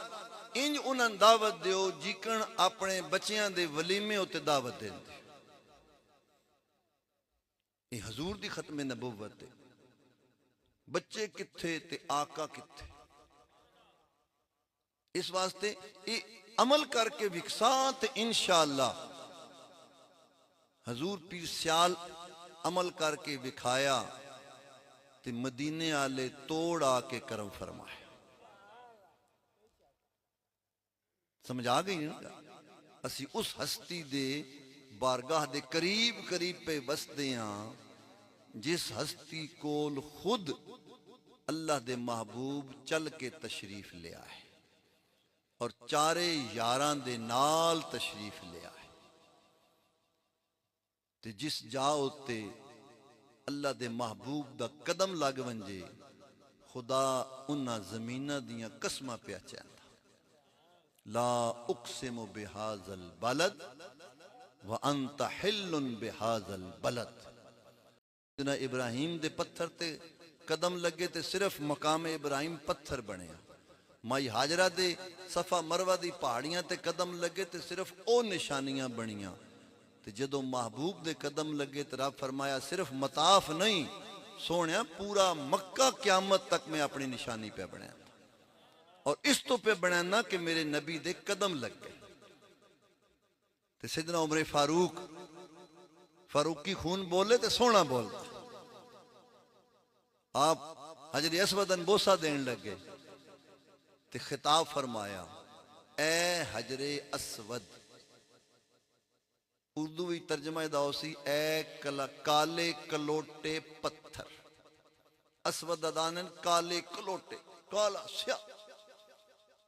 इंज उन्हें दावत दियो जिकन अपने बच्चियां दे वलीमे उत्ते दावत देंदे। ये हजूर दी खत्मे नबुवत है। बच्चे किथे ते आका किथे? इस वास्ते ये अमल करके विकसा ते इंशाअल्लाह हजूर पीर सियाल अमल करके विखाया ते मदीने आले तोड़ आके करम फरमाया। समझ आ गई ना? असी उस हस्ती दे बारगाह दे करीब करीब पे बसते हाँ, जिस हस्ती कोल खुद अल्लाह दे महबूब चल के तशरीफ ले आए और चारे यारां दे नाल तशरीफ ले आए। ते जिस जा उत्ते अल्लाह दे महबूब दा कदम लग वंजे, खुदा उन्हां जमीनां दियां कसमां पिया चैंदा, ला उक़सिमु बिहाज़ल बलद व अंत हिल्लुन बिहाज़ल बलद। ना इब्राहिम दे पत्थर ते कदम लगे ते सिर्फ मकाम इब्राहिम पत्थर बने। माई हाजरा दे सफा मरवा दी पहाड़ियां ते कदम लगे ते सिर्फ ओ निशानियां बनियां। ते जदों महबूब दे कदम लगे तो रब फरमाया सिर्फ मताफ नहीं सोने पूरा मक्का क्यामत तक मैं अपनी निशानी पे बनाया, और इस तो पे बनाना कि मेरे नबी दे कदम लग गए। ते सैयदना उमर फारूक फारूकी खून बोले तो सोना बोलता। आप हजर असवदन बोसा देन लगे ते खिताब फरमाया, ए हजरे असवद। उर्दू भी तर्जमा दा सी ए काले कलोटे पत्थर। असवद दानन काले कलोटे, काला स्या।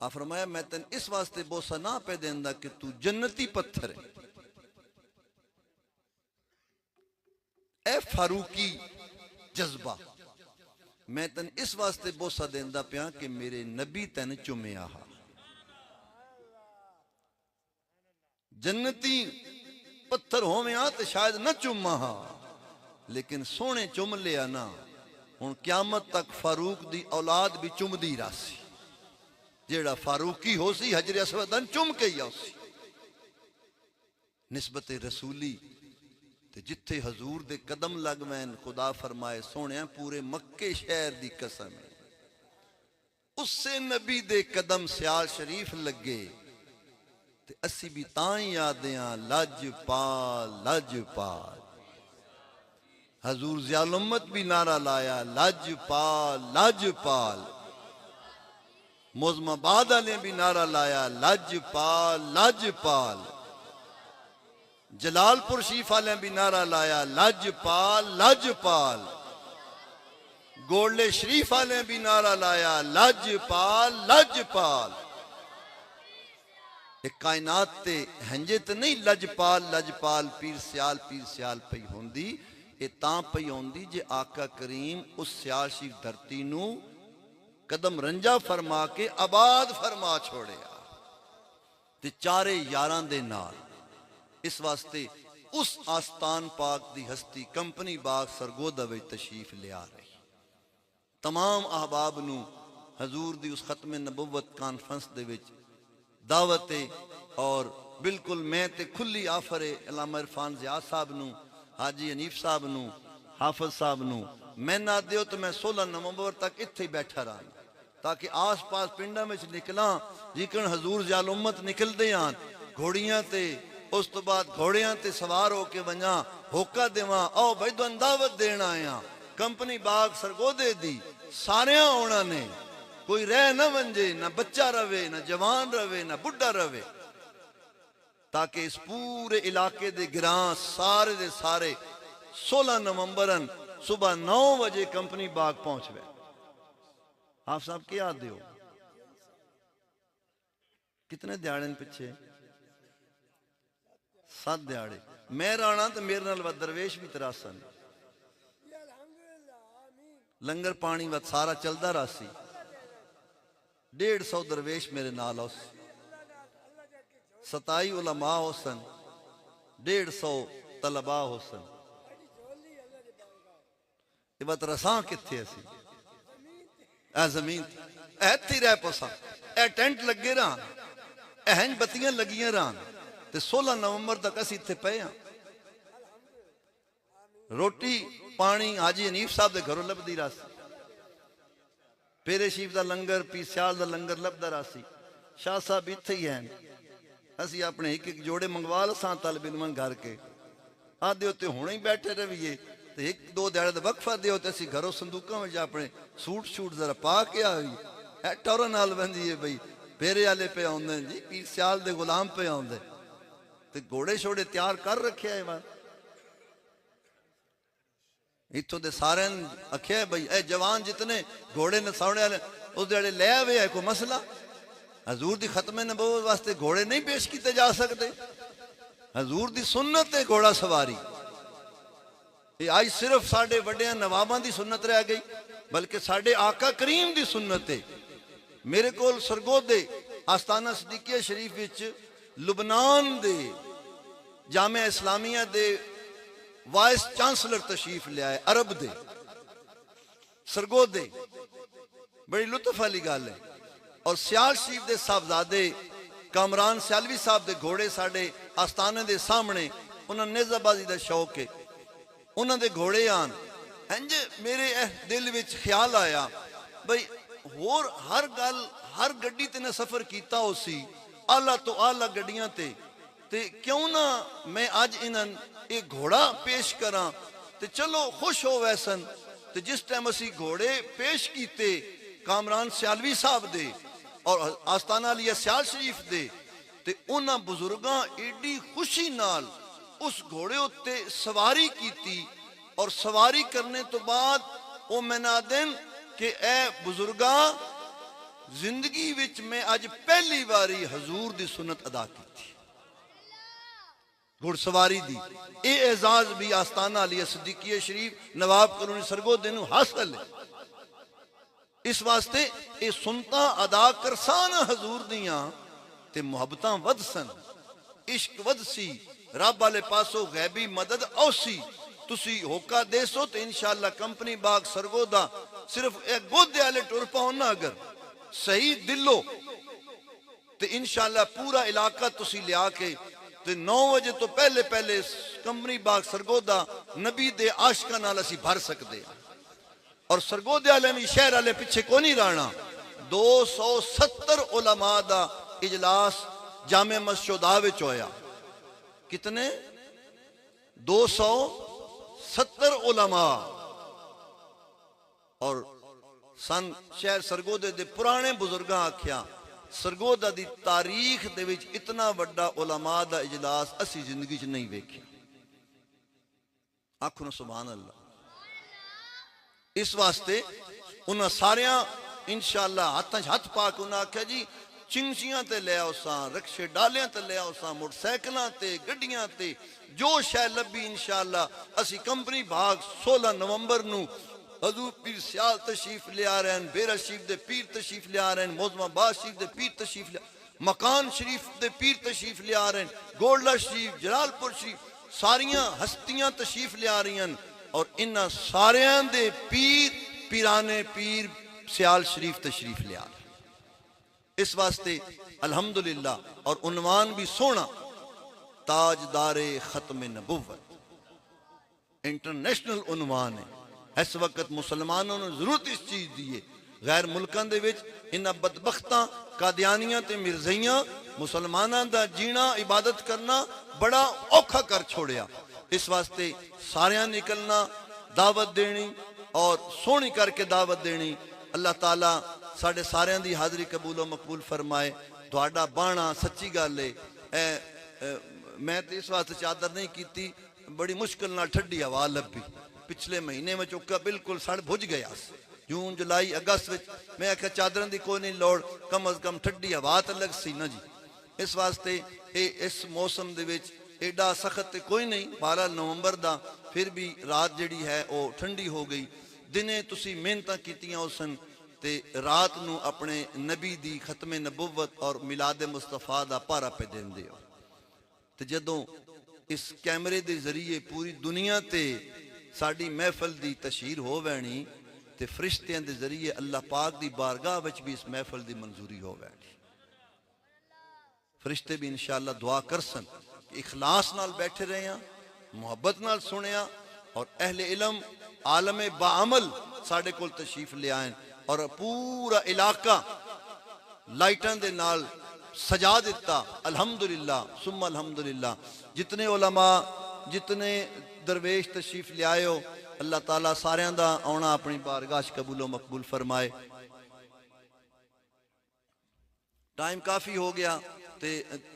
आ फरमाया मैं तेन इस वास्ते बोसा ना पे देंदा कि तू जन्नती पत्थर है। ए फारूकी जज्बा, मैं तेन इस वास्ते बोसा देंदा पिया कि मेरे नबी तेन चुमिया हा। जन्नती पत्थर होविया तो शायद न चुमा हा, लेकिन सोने चुम लिया ना। हुण क्यामत तक फारूक दी औलाद भी चुमदी रासी। जेड़ा फारूकी हो सी हजर असवदन चुम के ही आसी। निस्बत रसूली ते जिथे हजूर दे कदम लग वैन, खुदा फरमाए सोने पूरे मक्के शहर दी कसम है, उससे नबी दे कदम सियाल शरीफ लगे ते असी भी तां ही आदे हां लजपाल लजपाल। हजूर ज़ियाउल उम्मत भी नारा लाया लजपाल लजपाल। मोज़माबाद ने भी नारा लाया लजपाल लजपाल। जलालपुर शरीफ वाले भी नारा लाया लजपाल लजपाल। गोल्डे शरीफ वाले भी नारा लाया लजपाल लजपाल। एक कायनात ते हंजे ते नहीं लजपाल लजपाल पीर सियाल पई होंदी। ये तां पई होंदी जे आका करीम उस सियाल शरीफ धरती नू कदम रंजा फरमा के आबाद फरमा छोड़िया ते चारे यारां दे नाल। इस वास्ते उस आस्तान पाक दी हस्ती कंपनी बाग सरगोदा विच तशरीफ लिया रही। तमाम अहबाब नू हजूर दी उस खत्म नबुव्वत कॉन्फ्रेंस दे विच दावत है। और बिल्कुल मैं ते खुली आफर है अल्लामा इरफान ज़िया साहब नू, हाजी हनीफ साहब नू, हाफिज साहब नू मैं ना दियो तो मैं 16 नवंबर तक इत्थे बैठा रहा, ताकि आस पास पिंडा में निकला जिकन हजूर ज़ियाउल उम्मत निकलते हैं घोड़ियां ते, उस तो बाद घोड़ियां ते सवार होके वजा होका देवा आओ भाई तुहानू दावत देना आया कंपनी बाग सरगोदे दी। सारे आना ने, कोई रह न वंजे, ना बच्चा रवे, ना जवान रवे, ना बुढ़ा रवे, ताकि इस पूरे इलाके दे गिरां सारे दे सारे 16 नवंबर सुबह 9 बजे कंपनी बाग पहुंच गए। आप साहब क्या आदे हो? कितने दिहाड़े पिछे? 7 दिहाड़े। मैं राणा तो मेरे नाल दरवेश भी तरासन, लंगर पानी वत सारा चलता रहा सी। 150 दरवेश मेरे नाल हो, 27 उलमा हो सन, 150 तलबा हो सन। ये बात रसा किथे असी ए जमीन इत्थे रह पसा, ए टेंट लगे रहा, एहन बत्तियां लगियां रहा ते 16 नवंबर तक असी इत्थे पे हाँ। रोटी पानी हाजी हनीफ साहब के घरों लभदी रहा सी। पेरे शीफ का लंगर, पीर सियाल का लंगर लभदा रहा सी। शाह साहब इत्थे ही हैं। असी अपने एक एक जोड़े मंगवा लसा तलब इल्मन घर के आदे उत्ते हुणे ही बैठे रहिए तो 1-2 दिहाड़े का वक्फा दियो तो असी घरों संदूकों में अपने सूट शूट जरा पा के आई टौर नाल बंदी बई पेरे वाले पे आउंदे जी, पीर सियाल दे गुलाम पे आउंदे ते घोड़े शोड़े तैयार कर रखे है। बार इतों दे सारे आख्या बई ए जवान जितने घोड़े नसाने वाले उस दिहाड़े ले आवे है, कोई मसला? हजूर दी खत्म नबूवत वास्ते घोड़े नहीं पेश किए जा सकते। हजूर दी सुन्नत है घोड़ा सवारी। ये आज सिर्फ साडे वड्डियां नवाबां दी सुन्नत रह गई, बल्कि साडे आका करीम दी सुन्नत है। मेरे कोल सरगोदे आस्ताना सदीकिया शरीफ विच लुबनान दे जामिया इस्लामिया दे वाइस चांसलर तशरीफ लिया है, अरब दे सरगोदे। बड़ी लुत्फ वाली गल है। और सियाल शरीफ दे साहबजादे कामरान सियालवी साहब दे घोड़े साडे आस्ताने दे सामने, उन्होंने नेजाबाजी का शौक है, उन्होंने घोड़े आन इंज मेरे दिल विच ख्याल आया बई होर हर गल हर गड्डी ते ने सफर किया उसी आला तो आला गड्डियां ते ते क्यों ना मैं अज इन्हन एक घोड़ा पेश करा ते चलो खुश हो वैसन। ते जिस टाइम असी घोड़े पेश किते कामरान सियालवी साहब दे और आस्ताना लिया सियाल शरीफ दे, ते उन्हां बुजुर्गां एडी खुशी नाल उस घोड़े उत्ते सवारी कीती और सवारी करने तो बाद वो मैना दिन कि ए बुजुर्गा जिंदगी विच मैं अज पहली बारी हजूर दी सुन्नत अदा की घुड़सवारी दी। ए एजाज भी आस्ताना अली सिद्दीकिया शरीफ नवाब कलोनी सरगोदे नूं हासिल है। इस वास्ते ये सुनता अदा करसान हजूर दियां ते मुहब्बतां वध सन, इश्क वध सी, रब वाले पासों गैबी मदद औसी। तुसी होका देसो तो इंशाअल्लाह कंपनी बाग सरगोदा सिर्फ एक गोदे वाले टुर पाओ ना अगर सही दिलो तो इंशाअल्लाह पूरा इलाका तुसी लिया के ते 9 बजे तो पहले पहले कंपनी बाग सरगोदा नबी दे आशका नाल असी भर सकते हैं। और सरगोदे वाले भी शहर वाले पिछे को नहीं रहना। 270 उलमा दा इजलास जामे मस्जिद विच होया। कितने? 270 उलमा। और सन शहर सरगोदे दे पुराने बुजुर्गां आख्या सरगोदा दी तारीख दे विच इतना वड्डा उलमा दा इजलास असी जिंदगी च नहीं वेख्या। आखो ना सुभान अल्लाह। इस वास्ते उन्हें सारिया इंशाअल्लाह हाथां च हथ पा के उन्हें आख्या जी चिंगसियां ते ले आओ सा, रक्शे डालियां ते ले आओ सा, मोटरसाइकिलां ते गड्डियां ते जो शै लभी इंशाअल्लाह असी कंपनी भाग 16 नवंबर नू हजूर पीर सियाल तशरीफ ले आ रहे हैं, बेरा शरीफ दे पीर तशरीफ ले आ रहे हैं, मोजमाबाद शरीफ दे पीर तशरीफ ले, मकान शरीफ दे पीर तशरीफ ले आ रहे हैं, गोल्डा शरीफ, जलालपुर शरीफ, सारियां हस्तियां तशरीफ ले आ रही हैं। और इन्हां सारियां दे पीर पीराने पीर सियाल शरीफ तशरीफ ले आ रहे। इस वास्ते अल्हम्दुलिल्लाह। और उन्वान भी सोना ताजदारे खत्म नबुव्वत इंटरनेशनल उन्वान है। इस वक्त मुसलमानों ने जरूरत इस चीज दी है। गैर मुल्कां दे विच इन्हां बदबख्तां कादियानियां ते मिर्ज़ाइयां मुसलमानां दा जीना इबादत करना बड़ा औखा कर छोड़िया। इस वास्ते सारियां निकलना, दावत देनी और सोहनी करके दावत देनी। अल्लाह ताला साढ़े सारियां दी हाज़री कबूलो मकबूल फरमाए। तुहाडा बाणा सच्ची गल है। मैं तो इस वास्ते चादर नहीं की, बड़ी मुश्किल नाल ठंडी हवा लभी। पिछले महीने में चुका बिल्कुल सड़ भुज गया। जून जुलाई अगस्त में मैं आख्या चादर की कोई नहीं लौड़, कम अज कम ठंडी हवा तो लग सी ना जी। इस वास्ते इस मौसम दे विच एडा सख्त कोई नहीं। 12 नवंबर दा फिर भी रात जिहड़ी है वो ठंडी हो गई। दिने तुसी मेहनतां कीतियां उसन ते रात नू अपने नबी दी खत्मे नबुव्वत और मिलादे मुस्तफा दा पारा पे देंदे हो। ते जदों इस कैमरे दे जरिए पूरी दुनिया ते साड़ी महफल दी तशहीर हो वैनी ते फरिश्तियां दे जरिए अल्लाह पाक दी बारगाह विच भी इस महफल दी मंजूरी हो वैनी। फरिश्ते भी इंशाअल्लाह दुआ करसन। इखलास नाल बैठे रहे हैं, मुहब्बत नाल सुनिया और अहले इलम आलमे बाअमल साढ़े कोल तशरीफ ले आए और पूरा इलाका लाइटां दे नाल सजा दिता। अल्हम्दुलिल्लाह सुम्मा अल्हम्दुलिल्लाह। जितने उलमा जितने दरवेश तशरीफ ले आए हो अल्लाह ताला सारियां दा आना अपनी बारगाह कबूलो मकबूल फरमाए। टाइम काफ़ी हो गया ते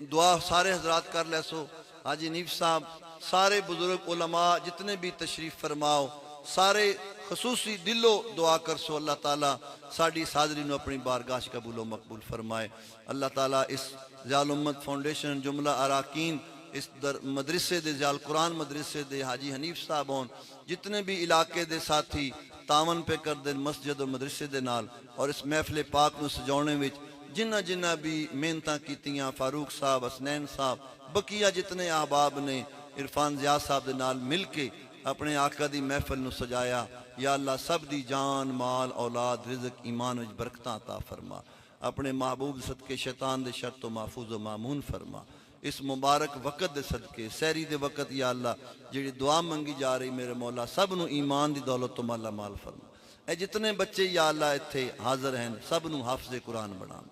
दुआ सारे हजरात कर लैसो। हाजी नीफ साहब सारे बुजुर्ग उलमा जितने भी तशरीफ फरमाओ सारे खसूसी दिलो दुआ कर सो। अल्लाह ताला साड़ी हाज़री नूं अपनी बारगाह कबूलो मकबूल फरमाए। अल्लाह ताला इस ज़ियाल उम्मत फाउंडेशन जुमला अराकीन इस मदरसे दे ज़ियाल कुरान मदरसे दे हाजी हनीफ साहब होन जितने भी इलाके दे साथी तावन पे कर दे मस्जिद और मदरसे दे नाल और इस महफिल पाक नूं सजाने विच जिन्ना जिन्ना भी मेहनतां कीतियां, फारूक साहब, हसनैन साहब, बकिया जितने अहबाब ने इरफान ज़िया साहब दे नाल मिल के अपने आका दी महफिल नूं सजाया। या अल्लाह सब दी जान माल औलाद रिज़्क ईमान विच बरकतां अता फरमा। अपने महबूब सदके शैतान दे शर तो महफूज व मामून फरमा। इस मुबारक वक़्त दे सदके सहरी दे वक़्त या अल्लाह जिहड़ी दुआ मंगी जा रही मेरे मौला सब नूं ईमान दी दौलत तो माला माल फरमा। ए जितने बच्चे या अल्लाह इत्थे हाज़र हैं सब नूं हाफ़िज़े कुरान बना,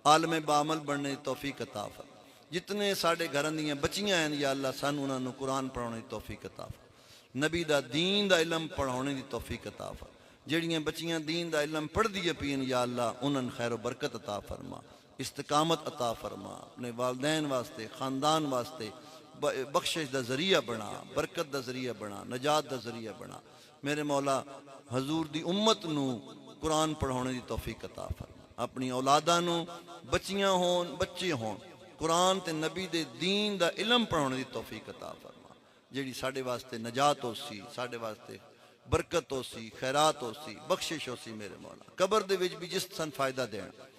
आलमे बामल बनने की तौफीक अता फरमा। जितने साढ़े घरां दियां बच्चियां हैं या अल्लाह सानू उन्हां नू कुरान पढ़ाने की तौफीक अता फरमा। नबी दा दीन दा इलम पढ़ाने की तौफीक अता फरमा। जड़ियां बच्चियां दीन दा इलम पढ़दियां पियन या अल्लाह उन्हां नू खैर बरकत अता फरमा, इस्तिकामत अता फरमा। अपने वालदैन वास्ते, खानदान वास्ते बख्शिश दा जरिया बना, बरकत दा जरिया बना, नजात दा जरिया बना। मेरे मौला हजूर दी उम्मत नू कुरान पढ़ाने की तौफीक अता फरमा। अपनी औलादा नू बच्चियां होन बच्चे होन कुरान ते नबी दे दीन दा इलम पढ़ाने की तौफीक अता फरमा। जेड़ी साढ़े वास्ते नजात हो सी, साढ़े वास्ते बरकत हो सी, खैरात हो सी, बख्शिश हो सी। मेरे मौला कबर दे विच भी जिस सन फायदा देना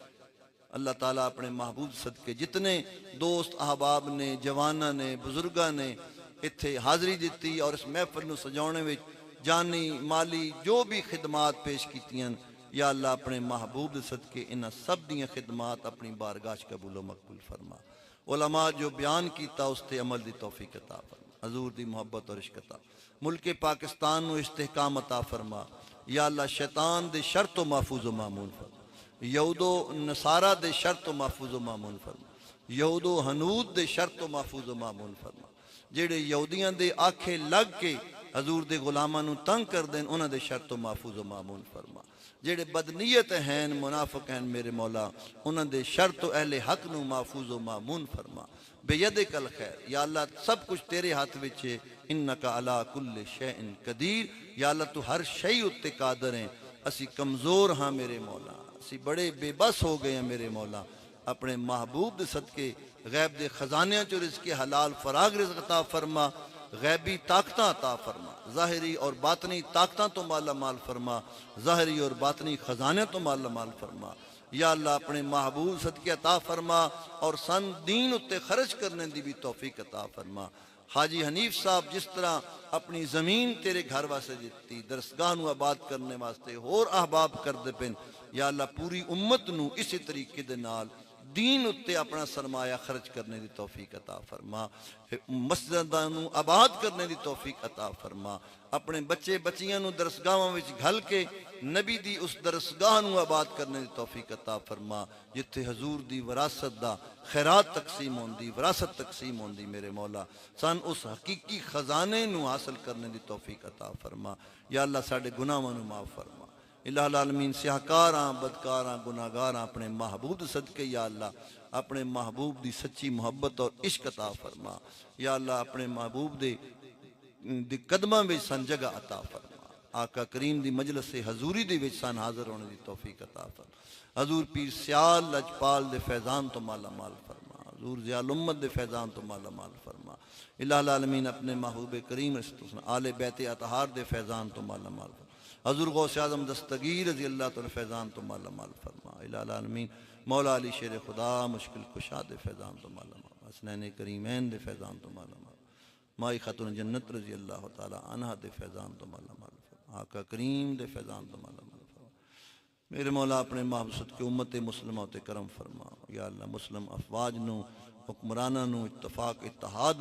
अल्लाह ताला अपने महबूब सदके जितने दोस्त अहबाब ने, जवाना ने, बुजुर्गा ने इत्थे हाज़री दी और इस महफिल नू सजाने विच जानी माली जो भी खिदमात पेश कीतियां या अल्लाह अपने महबूब सदके इन्हां सब दियां खिदमात अपनी बारगाह कबूल मकबूल फरमा। उलमा जो बयान किया उसते अमल की तौफीक अता फरमा। हजूर दी मोहब्बत और इश्क अता मुल्क पाकिस्तान नू इस्तेहकाम अता फरमा। या अल्लाह शैतान दे शर तो महफूज व मामून फरमा। यहूदो नसारा दे शर तो महफूज व मामून फरमा। यहूदो हनूद दे शर तो महफूज व मामून फरमा। जेड़े यहूदियां दे आखे लग के हजूर दे गुलामां नू तंग कर देन उन्हां दे शर तो महफूज व मामून फरमा। जेड़े बदनीयत हैं, मुनाफिक हैं मेरे मौला उन्हां दे शर तो अहले हक नू महफूज व मामून फरमा। बेयदे कल खैर या अल्लाह सब कुछ तेरे हाथ विच है। इन्नका अला कुल्ले शैइन कदीर या अल्लाह तू हर शै उत्ते कादर है। असी कमजोर हाँ मेरे मौला, असी बड़े बेबस हो गए हैं मेरे मौला। अपने महबूब दे सदके गैब दे खजानियां चो रिज़्क़े हलाल फराग रिज़्क़ अता फरमा। गैबी ताकतां अता फरमा, ज़ाहिरी और बातनी ताकतां तो माला माल फरमा, ज़ाहिरी और बातनी खजाने तो माला माल फरमा। या अल्लाह अपने महबूब सदके अता फरमा और सन दीन उत्ते खर्च करने की भी तौफीक अता फरमा। हाजी हनीफ साहब जिस तरह अपनी ज़मीन तेरे घर वास्ते दिती, दरसगाह नू आबाद करने वास्ते होर अहबाब करते पे, या अल्लाह पूरी उम्मत नू इसी तरीके दे नाल दीन उत्ते अपना सरमाया खर्च करने की तौफीक अता फरमा। मस्जिदां नू आबाद करने की तौफीक अता फरमा। अपने बच्चे बच्चियां नू दरसगाहां विच घल के नबी दी उस दरसगाह नू आबाद करने की तौफीक अता फरमा जिथे हजूर दी विरासत दा खैरात तकसीम होंदी, विरासत तकसीम होंदी। मेरे मौला सन उस हकीकी खजाने नू हासिल करने की तौफीक अता फरमा। या अल्लाह साडे गुनाहां नू माफ फरमा। इलाहुल आलमीन सियाहकार हाँ, बदकार हाँ, गुनाहगार हाँ, अपने महबूब सदके या अल्लाह अपने महबूब दी सच्ची मोहब्बत और इश्क अता फरमा। या अल्लाह अपने महबूब दे कदमां विच सन जगह अता फरमा। आका करीम दी मजलिस से हजूरी दे विच सन हाज़र होने की तौफीक अता फरमा। हजूर पीर सियाल लजपाल दे फैज़ान तो माला माल फरमा। हजूर ज़ियाल उम्मत दे फैज़ान तो माला माल फरमा। इलाहुल आलमीन अपने महबूब करीम आले बैते अतहार दे फैज़ान तो माला माल फरमा। हजूर गौसे आज़म दस्तगीर रज़ी अल्लाह तआला फैज़ान तो माला माल फरमा। इलाहुल आलमीन मौला अली शेर खुदा मुश्किल कुशा दे फैज़ान तो माला माल, हसनैन करीमैन दे फैज़ान तो माला माल, माई खातून जन्नत रज़ी अल्लाह तआला अन्हा दे फैज़ान तो माला माल, आका करीम दे फैज़ान तो माला माल फरमा। मेरे मौला अपने महबूब के उम्मत मुस्लिमा ते करम फरमा। या अल्लाह मुस्लिम अफवाज नू हुक्मराना नू इत्तफाक इत्तहाद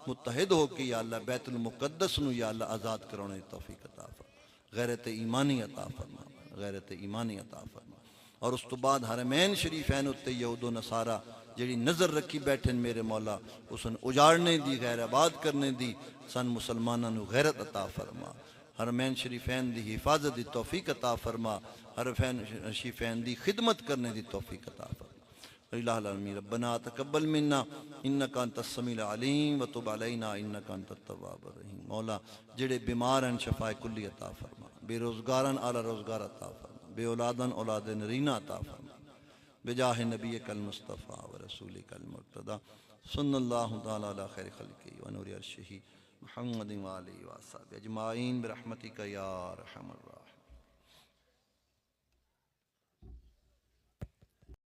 मुत्तहिद होके या अल्लाह बैतुल मुक़द्दस नू या अल्लाह आज़ाद कराने की तौफीक अता फरमा। गैरत ईमानी अता फरमा, गैरत ईमानी अता फरमा। और उस तो बाद हरमैन शरीफैन उत्ते यहूदो नसारा जेड़ी नज़र रखी बैठे मेरे मौला उसन उजाड़ने दी, गैर आबाद करने दी सन मुसलमाना नू गैरत अता फरमा। हरमैन शरीफैन दी हिफाजत दी तौफीक अता फरमा। हरमैन शरीफैन दी खिदमत करने दी तौफीक अता फरमा। इलाहुल आलमीन रब्बना तक़ब्बल मिन्ना इन्नका अंतस समीउल अलीम व तुब अलैना इन्नका अंतत तव्वाबुर रहीम। मौला जेड़े बीमार हैं शफाए कुल्ली अता फरमा। बेरोजगारन आला रोजगार अता फरमा। बे औलादन औलाद नरीना अता फरमा। बेजाह नबी कल मुस्तफ़ा व रसूल कल मुर्तदा सल्लल्लाहु तआला अला खैर खल्क़ी व नूरि अर्शिही मुहम्मद व आलिहि व अस्हाबिही अजमाइन बिरहमतिका या अरहमर राहिमीन।